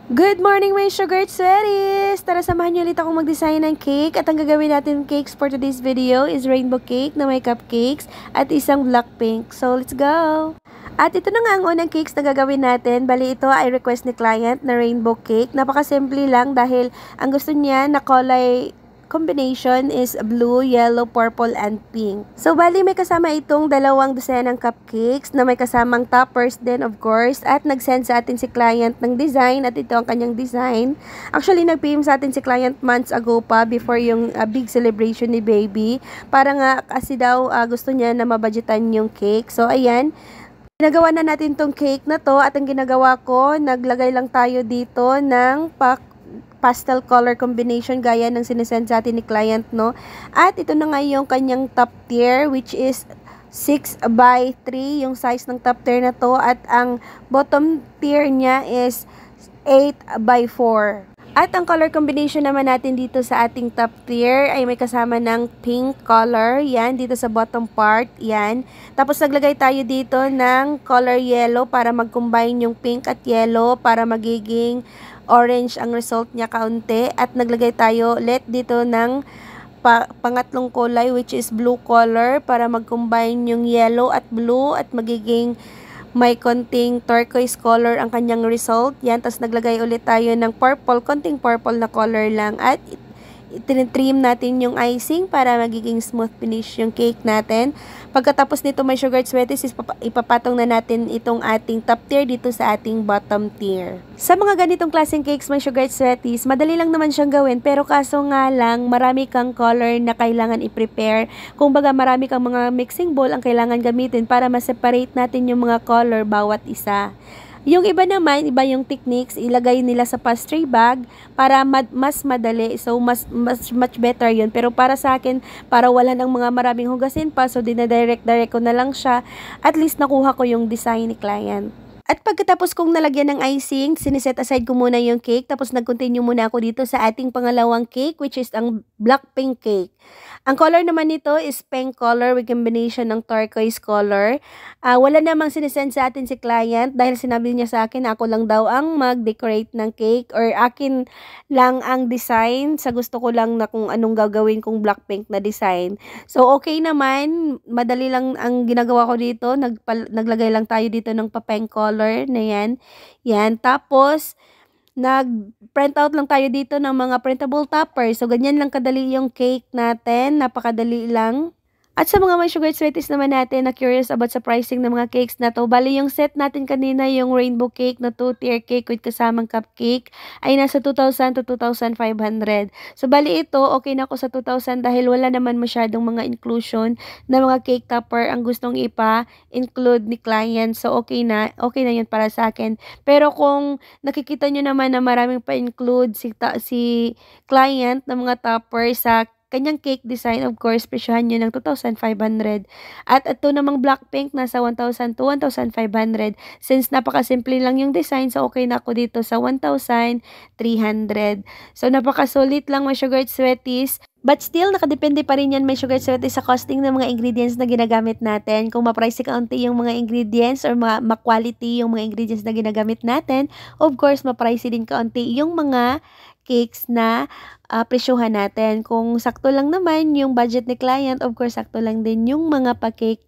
Good morning my sugar sweaties! Tara samahan niyo ulit akong mag-design ng cake at ang gagawin natin cakes for today's video is rainbow cake na may cupcakes at isang black pink. So let's go! At ito na nga ang unang cakes na gagawin natin. Bali ito ay request ni client na rainbow cake. Napakasimple lang dahil ang gusto niya na kulay combination is blue, yellow, purple, and pink. So, bali may kasama itong dalawang dosenang cupcakes na may kasamang toppers din of course. At nag-send sa atin si client ng design at ito ang kanyang design. Actually, nag-PM sa atin si client months ago pa before yung big celebration ni baby. Para nga kasi daw gusto niya na mabudgetan yung cake. So, ayan. Ginagawa na natin tong cake na to at ang ginagawa ko, naglagay lang tayo dito ng pastel color combination gaya ng sinesend sa atin ni client, no? At ito na nga yung kanyang top tier which is 6 by 3 yung size ng top tier na to at ang bottom tier niya is 8 by 4. At ang color combination naman natin dito sa ating top tier ay may kasama ng pink color. Yan, dito sa bottom part. Yan. Tapos naglagay tayo dito ng color yellow para mag-combine yung pink at yellow para magiging orange ang result niya kaunti. At naglagay tayo ulit dito ng pangatlong kulay which is blue color para mag-combine yung yellow at blue at magiging may konting turquoise color ang kanyang result. Yan, tapos naglagay ulit tayo ng purple, konting purple na color lang at tinitrim natin yung icing para magiging smooth finish yung cake natin. Pagkatapos nito my sugar sweaties, ipapatong na natin itong ating top tier dito sa ating bottom tier. Sa mga ganitong klaseng cakes my sugar sweaties, madali lang naman siyang gawin pero kaso nga lang marami kang color na kailangan i-prepare. Kung baga marami kang mga mixing bowl ang kailangan gamitin para ma-separate natin yung mga color bawat isa. Yung iba naman, iba yung techniques, ilagay nila sa pastry bag para mas madali. So, much better yun. Pero para sa akin, para wala ng mga maraming hugasin pa, so dinadirect ko na lang siya. At least nakuha ko yung design ni client. At pagkatapos kong nalagyan ng icing, siniset aside ko muna yung cake. Tapos nag-continue muna ako dito sa ating pangalawang cake, which is ang black pink cake. Ang color naman nito is pink color with combination ng turquoise color. Wala namang sinisend sa atin si client dahil sinabi niya sa akin na ako lang daw ang mag-decorate ng cake or akin lang ang design. Sa gusto ko lang na kung anong gagawin kong black pink na design. So, okay naman. Madali lang ang ginagawa ko dito. Naglagay lang tayo dito ng pa-pink color na yan. Yan. Tapos, nag-print out lang tayo dito ng mga printable toppers. So, ganyan lang kadali yung cake natin. Napakadali lang. At sa mga may sugar sweeties naman natin na curious about sa pricing ng mga cakes na to, bali yung set natin kanina, yung rainbow cake na 2-tier cake with kasamang cupcake, ay nasa 2,000 to 2,500. So, bali ito, okay na ako sa 2,000 dahil wala naman masyadong mga inclusion na mga cake topper ang gustong ipa-include ni client. So, okay na yun para sa akin. Pero kung nakikita nyo naman na maraming pa-include si client na mga topper sa kanyang cake design, of course, presyohan nyo ng 2,500. At ito namang Blackpink, nasa 1,000 to 1,500. Since napakasimple lang yung design, so okay na ako dito sa 1,300. So, napakasulit lang my sugar sweaties. But still, nakadepende pa rin yan may sugar sweaties sa costing ng mga ingredients na ginagamit natin. Kung ma-price kaunti yung mga ingredients or ma-quality yung mga ingredients na ginagamit natin, of course, ma-price din kaunti yung mga cakes na presyohan natin. Kung sakto lang naman yung budget ni client, of course, sakto lang din yung mga pa-cake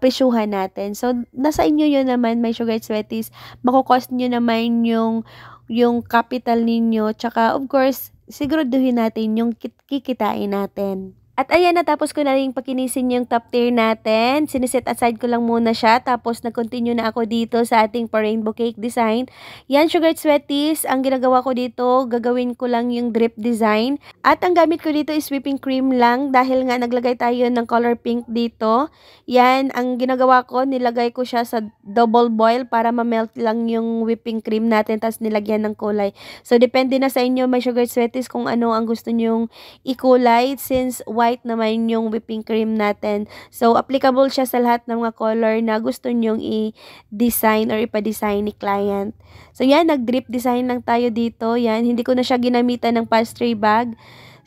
presyohan natin. So, nasa inyo yun naman, may sugar sweaties. Mako-cost nyo naman yung capital ninyo. Tsaka, of course, siguraduhin natin yung kikitain natin. At ayan, natapos ko na rin pakinisin yung top tier natin. Siniset aside ko lang muna siya. Tapos nag-continue na ako dito sa ating rainbow cake design. Yan, sugar sweaties. Ang ginagawa ko dito, gagawin ko lang yung drip design. At ang gamit ko dito is whipping cream lang. Dahil nga naglagay tayo ng color pink dito. Yan, ang ginagawa ko, nilagay ko siya sa double boil para ma-melt lang yung whipping cream natin. Tapos nilagyan ng kulay. So, depende na sa inyo, my sugar sweaties, kung ano ang gusto nyong ikulay. Since white naman yung whipping cream natin. So, applicable siya sa lahat ng mga color na gusto nyong i-design or ipa-design ni client. So, yan, nag-drip design lang tayo dito. Yan, hindi ko na siya ginamitan ng pastry bag.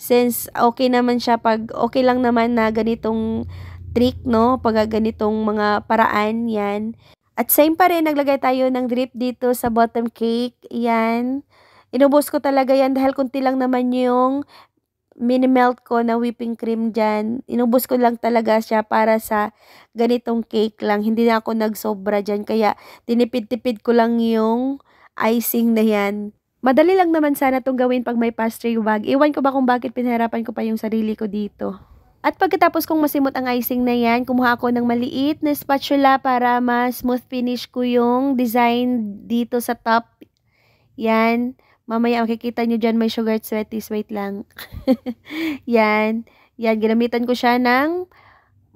Since, okay naman siya pag okay lang naman na ganitong trick, no? Pag ganitong mga paraan, yan. At same pa rin, naglagay tayo ng drip dito sa bottom cake. Yan. Inubos ko talaga yan dahil kunti lang naman yung mini-melt ko na whipping cream dyan. Inubos ko lang talaga siya para sa ganitong cake lang. Hindi na ako nagsobra dyan. Kaya tinipid-tipid ko lang yung icing na yan. Madali lang naman sana itong gawin pag may pastry bag. Iwan ko ba kung bakit pinahirapan ko pa yung sarili ko dito. At pagkatapos kong masimot ang icing na yan, kumuha ako ng maliit na spatula para ma-smooth finish ko yung design dito sa top. Yan. Mamaya makikita nyo dyan may sugar sweaties. Wait lang. Yan. Yan. Ginamitan ko siya ng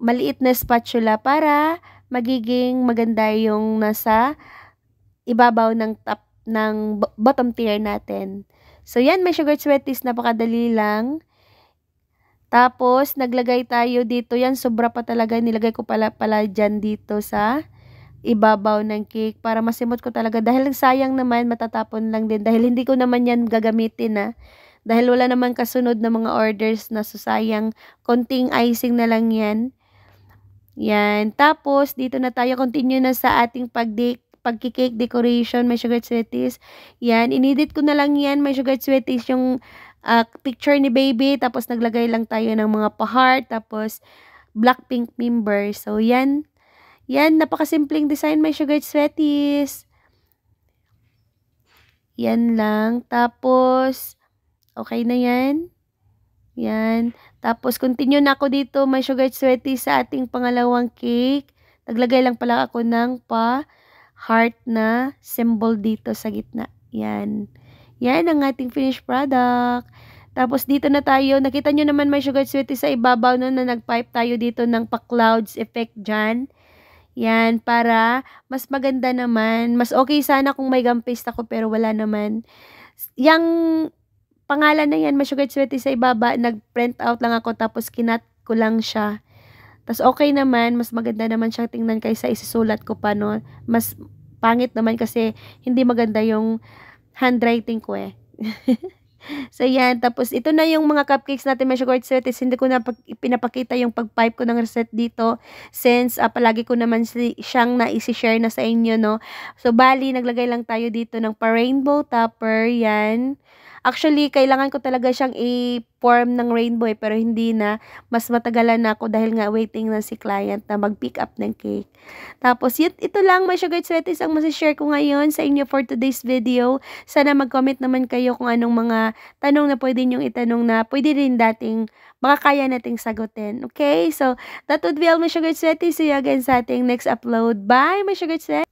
maliit na spatula para magiging maganda yung nasa ibabaw ng top ng bottom tier natin. So, yan. May sugar sweaties. Napakadali lang. Tapos, naglagay tayo dito. Yan, sobra pa talaga. Nilagay ko pala dyan dito sa ibabaw ng cake para masimot ko talaga. Dahil sayang naman, matatapon lang din. Dahil hindi ko naman yan gagamitin na. Dahil wala naman kasunod na mga orders na sayang. Konting icing na lang yan. Yan. Tapos, dito na tayo. Continue na sa ating pagki-cake decoration. May sugar sweeties. Yan. Inedit ko na lang yan. May sugar sweeties yung picture ni baby, tapos naglagay lang tayo ng mga pa-heart, tapos Blackpink member. So, yan. Yan, napakasimpleng design, may sugar sweaties. Yan lang. Tapos, okay na yan. Yan. Tapos, continue na ako dito, may sugar sweaties sa ating pangalawang cake. Naglagay lang pala ako ng pa-heart na symbol dito sa gitna. Yan. Yan ang ating finished product. Tapos dito na tayo, nakita nyo naman may sugar sweeties sa ibabaw no, na nag-pipe tayo dito ng pa-clouds effect dyan. Yan, para mas maganda naman. Mas okay sana kung may gum paste ako pero wala naman. Yang pangalan na yan, may sugar sweeties sa ibaba, nag-print out lang ako tapos kinat ko lang siya. Tapos okay naman, mas maganda naman siya tingnan kaysa isusulat ko pa no. Mas pangit naman kasi hindi maganda yung handwriting ko eh. So, yan. Tapos, ito na yung mga cupcakes natin. May sugar sweeties. Hindi ko na pinapakita yung pag-pipe ko ng reset dito. Since, palagi ko naman siyang na-isi-share na sa inyo, no? So, bali, naglagay lang tayo dito ng pa-rainbow topper. Yan. Actually, kailangan ko talaga siyang i-form ng rainbow pero hindi na. Mas matagalan na ako dahil nga waiting na si client na mag-pick up ng cake. Tapos, ito lang, may sugar sweeties ang masishare ko ngayon sa inyo for today's video. Sana mag-comment naman kayo kung anong mga tanong na pwede nyong itanong na pwede rin dating makakaya nating sagutin. Okay? So, that would be all my sugar sweaties. See you again sa ating next upload. Bye, my sugar sweaties!